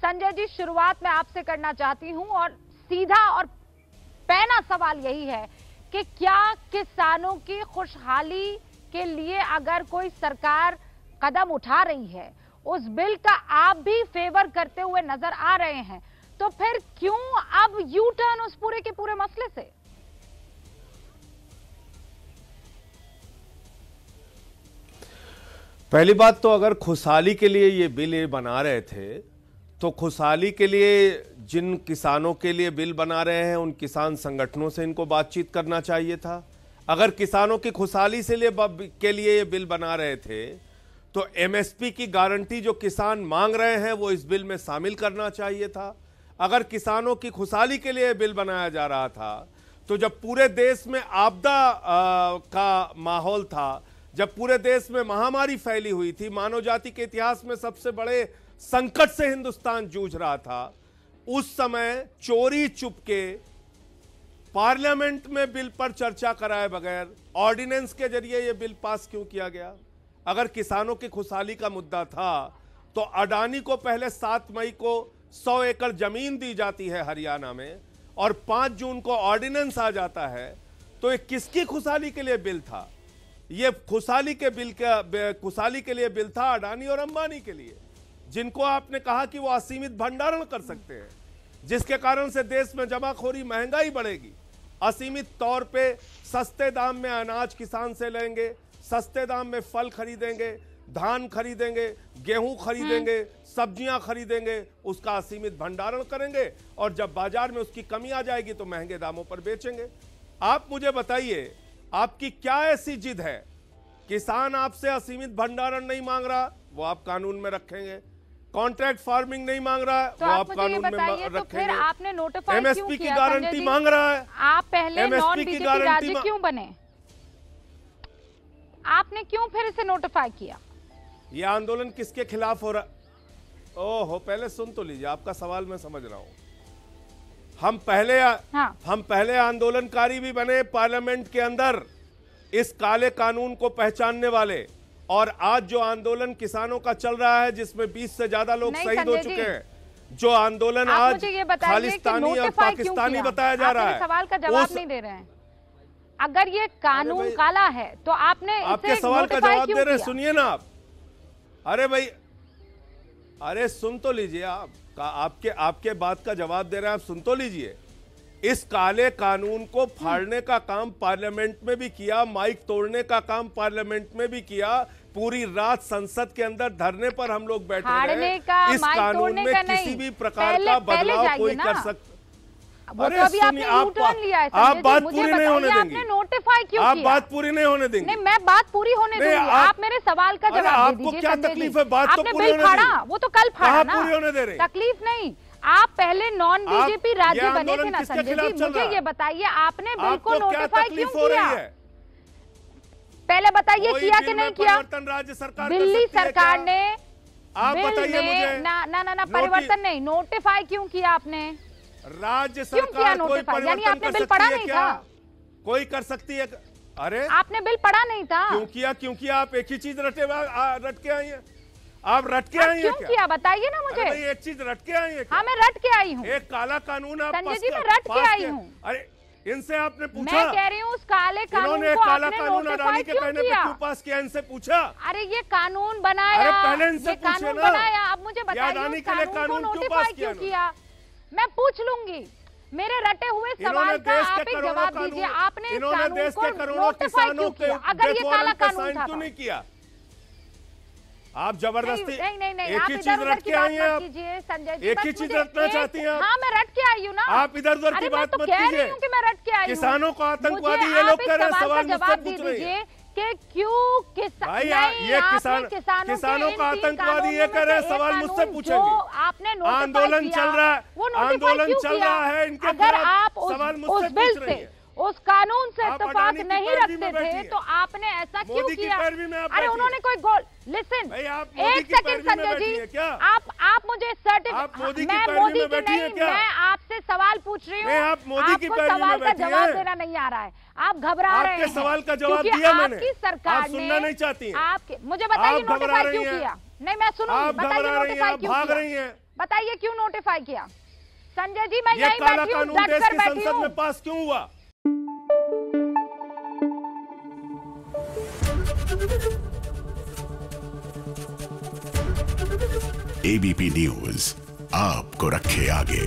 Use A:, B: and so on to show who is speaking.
A: संजय जी, शुरुआत मैं आपसे करना चाहती हूं और सीधा और पहला सवाल यही है कि क्या किसानों की खुशहाली के लिए अगर कोई सरकार कदम उठा रही है, उस बिल का आप भी फेवर करते हुए नजर आ रहे हैं, तो फिर क्यों अब यू टर्न उस पूरे के पूरे मसले से?
B: पहली बात तो अगर खुशहाली के लिए ये बिल ये बना रहे थे तो खुशहाली के लिए जिन किसानों के लिए बिल बना रहे हैं उन किसान संगठनों से इनको बातचीत करना चाहिए था। अगर किसानों की खुशहाली के लिए ये बिल बना रहे थे तो एमएसपी की गारंटी जो किसान मांग रहे हैं वो इस बिल में शामिल करना चाहिए था। अगर किसानों की खुशहाली के लिए बिल बनाया जा रहा था तो जब पूरे देश में आपदा का माहौल था, जब पूरे देश में महामारी फैली हुई थी, मानव जाति के इतिहास में सबसे बड़े संकट से हिंदुस्तान जूझ रहा था, उस समय चोरी चुपके पार्लियामेंट में बिल पर चर्चा कराए बगैर ऑर्डिनेंस के जरिए यह बिल पास क्यों किया गया? अगर किसानों की खुशहाली का मुद्दा था तो अडानी को पहले 7 मई को 100 एकड़ जमीन दी जाती है हरियाणा में और 5 जून को ऑर्डिनेंस आ जाता है, तो ये किसकी खुशहाली के लिए बिल था? ये खुशहाली के लिए बिल था अडानी और अंबानी के लिए, जिनको आपने कहा कि वो असीमित भंडारण कर सकते हैं, जिसके कारण से देश में जमाखोरी, महंगाई बढ़ेगी। असीमित तौर पे सस्ते दाम में अनाज किसान से लेंगे, सस्ते दाम में फल खरीदेंगे, धान खरीदेंगे, गेहूं खरीदेंगे, सब्जियां खरीदेंगे, उसका असीमित भंडारण करेंगे और जब बाजार में उसकी कमी आ जाएगी तो महंगे दामों पर बेचेंगे। आप मुझे बताइए, आपकी क्या ऐसी जिद है? किसान आपसे असीमित भंडारण नहीं मांग रहा, वो आप कानून में रखेंगे। कॉन्ट्रैक्ट फार्मिंग नहीं मांग रहा है,
A: तो
B: वो आप कानून में
A: तो फिर आपने नोटिफाई क्यों
B: एमएसपी की
A: किया?
B: गारंटी मांग रहा है,
A: आप पहले नॉन
B: MSP की
A: बीजेपी राज्य
B: गारंटी
A: क्यों बने? आपने क्यों फिर इसे नोटिफाई किया?
B: ये आंदोलन किसके खिलाफ हो रहा? ओहो, पहले सुन तो लीजिए, आपका सवाल मैं समझ रहा हूं। हम पहले आंदोलनकारी भी बने पार्लियामेंट के अंदर इस काले कानून को पहचानने वाले, और आज जो आंदोलन किसानों का चल रहा है जिसमें 20 से ज्यादा लोग शहीद हो चुके हैं, जो आंदोलन आज खालिस्तानी और पाकिस्तानी बताया जा रहा है,
A: सवाल का जवाब नहीं दे रहे हैं। अगर ये कानून काला है तो आपने
B: आपके सवाल का जवाब दे रहे, सुनिए ना आप। अरे भाई, अरे सुन तो लीजिए, आपके बात का जवाब दे रहे हैं, आप सुन तो लीजिए। इस काले कानून को फाड़ने का काम पार्लियामेंट में भी किया, माइक तोड़ने का काम पार्लियामेंट में भी किया, पूरी रात संसद के अंदर धरने पर हम लोग बैठे रहे। इस कानून में किसी भी प्रकार का बदलाव कोई कर सकता?
A: अरे सुनिए,
B: आप बात पूरी नहीं होने देंगे।
A: नोटिफाई क्यों
B: आप बात पूरी नहीं होने देंगे?
A: नहीं, मैं बात पूरी होने दूंगी। आप मेरे सवाल का जवाब दीजिए।
B: आपको क्या तकलीफ है? बात तो पूरी होने
A: फाड़ा, वो तो कल फाड़ा ना,
B: पूरी होने दे रहे?
A: तकलीफ नहीं। आप पहले नॉन बीजेपी राज्य बने थे ना संजय जी, मुझे ये बताइए, आपने बिल को नोटिफाई क्यों किया? पहले बताइए, किया कि नहीं किया?
B: राज्य सरकार,
A: दिल्ली सरकार ने
B: आप बताइए मुझे।
A: ना परिवर्तन नहीं, नोटिफाई क्यों किया आपने?
B: राज्य सरकार कोई परिवर्तन कर सकती है क्या? कोई कर सकती है? अरे
A: आपने बिल पढ़ा नहीं था?
B: क्यों किया? क्योंकि आप एक ही चीज रट के आई हैं। आप रट के आई हैं?
A: क्यों किया बताइए ना मुझे।
B: एक चीज रट के आई है?
A: हाँ, मैं रट के आई हूँ।
B: एक काला कानून आप
A: संजय जी, मैं रट के आई हूँ।
B: अरे इनसे आपने पूछा?
A: मैं कह रही हूँ उस काले कानून को
B: काला
A: आपने
B: कानून अडानी के कहने पे क्यों पास किया? इनसे पूछा?
A: अरे ये कानून बनाया,
B: अरे पहले इनसे पूछे ना।
A: अब मुझे बताइए,
B: अडानी के लिए कानून क्यों पास किया?
A: मैं पूछ लूंगी। मेरे रटे हुए सवाल का आप एक जवाब दीजिए। आपने इस कानून को नोटिफाई क्यों किया? अगर ये काला कानून था
B: क्यों नहीं किया? आप जबरदस्ती
A: नहीं,
B: एक ही चीज रट के आई हैं आप?
A: संजय जी,
B: एक ही चीज रटना चाहती हैं आप?
A: हाँ, मैं रट के आई हूँ ना।
B: आप इधर उधर की बात मत कीजिए।
A: मैं रट के आई हूँ।
B: किसानों को आतंकवादी ये लोग कर रहे हैं, सवाल मुझसे पूछ रही है
A: कि क्यों
B: किसानों का आतंकवादी ये कर रहे हैं, सवाल मुझसे पूछेंगे।
A: आपने
B: आंदोलन चल रहा है, आंदोलन चल रहा है, इनके खिलाफ सवाल मुझसे पूछ रही है।
A: उस कानून से इत्तेफाक नहीं रखते थे तो आपने ऐसा क्यों किया? अरे उन्होंने कोई गोल, लिसन, एक सेकंड संजय जी, आप मुझे सर्टिफिकेट, मैं मोदी की नहीं, मैं आपसे सवाल पूछ रही हूँ, आपको सवाल का जवाब देना नहीं आ रहा है, आप घबरा रहे हैं।
B: आपके सवाल का जवाब दिया मैंने,
A: आपकी सरकार
B: आप सुनना नहीं चाहती हैं।
A: आपके, मुझे बताइए नोटिफाई क्यों किया? नहीं, मैं सुनूंगी, बताइए नोटिफाई क्यों
B: भाग रही हैं।
A: बताइए क्यों नोटिफाई किया? संजय जी, मैं
B: ये
A: यही
B: काला
A: बैठी हूं,
B: कानून देश
A: डटकर
B: की
A: बैठी
B: संसद
A: हूं।
B: में पास क्यों हुआ?
C: एबीपी न्यूज आपको रखे आगे।